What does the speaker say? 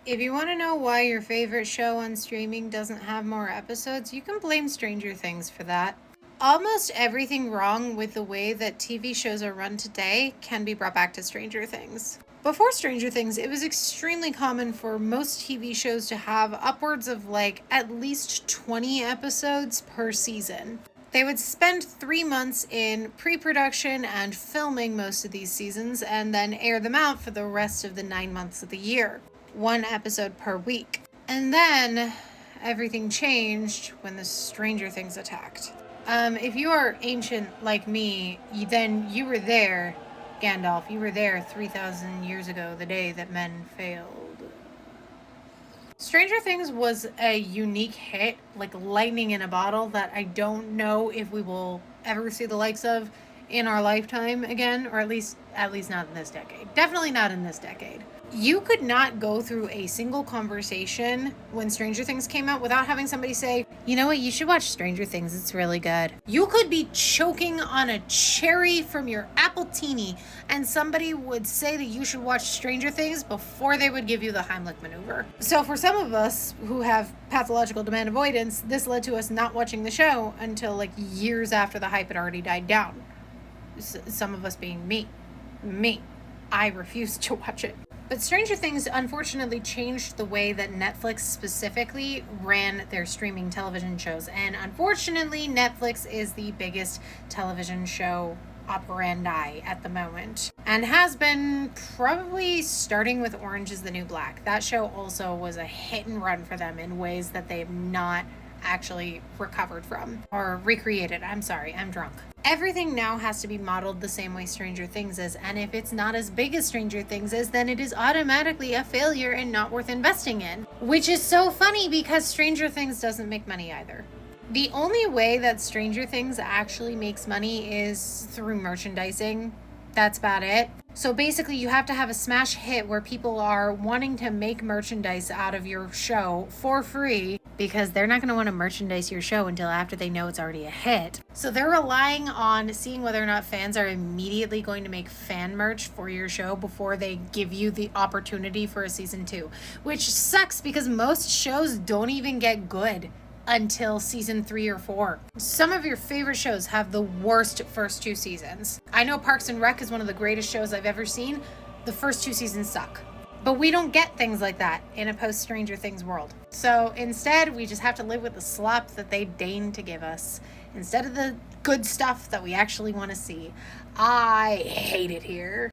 If you want to know why your favorite show on streaming doesn't have more episodes, you can blame Stranger Things for that. Almost everything wrong with the way that TV shows are run today can be brought back to Stranger Things. Before Stranger Things, it was extremely common for most TV shows to have upwards of at least 20 episodes per season. They would spend 3 months in pre production and filming most of these seasons and then air them out for the rest of the 9 months of the year. One episode per week. And then everything changed when the Stranger Things attacked. If you are ancient like me, then you were there, Gandalf. You were there 3,000 years ago, the day that men failed. Stranger Things was a unique hit, like lightning in a bottle, that I don't know if we will ever see the likes of in our lifetime again, or at least not in this decade. Definitely not in this decade. You could not go through a single conversation when Stranger Things came out without having somebody say, you know what, you should watch Stranger Things, it's really good. You could be choking on a cherry from your appletini and somebody would say that you should watch Stranger Things before they would give you the Heimlich maneuver. So for some of us who have pathological demand avoidance, this led to us not watching the show until years after the hype had already died down. Some of us being me. I refused to watch it. But Stranger Things unfortunately changed the way that Netflix specifically ran their streaming television shows. And unfortunately, Netflix is the biggest television show operandi at the moment. And has been probably starting with Orange is the New Black. That show also was a hit and run for them in ways that they have not actually recovered from. Or recreated. I'm sorry, I'm drunk. Everything now has to be modeled the same way Stranger Things is, and if it's not as big as Stranger Things is, then it is automatically a failure and not worth investing in. Which is so funny because Stranger Things doesn't make money either. The only way that Stranger Things actually makes money is through merchandising. That's about it. So basically, you have to have a smash hit where people are wanting to make merchandise out of your show for free because they're not going to want to merchandise your show until after they know it's already a hit. So they're relying on seeing whether or not fans are immediately going to make fan merch for your show before they give you the opportunity for a season 2, which sucks because most shows don't even get good until season 3 or 4. Some of your favorite shows have the worst first 2 seasons. I know Parks and Rec is one of the greatest shows I've ever seen. The first 2 seasons suck. But we don't get things like that in a post-Stranger Things world. So instead, we just have to live with the slop that they deign to give us instead of the good stuff that we actually want to see. I hate it here.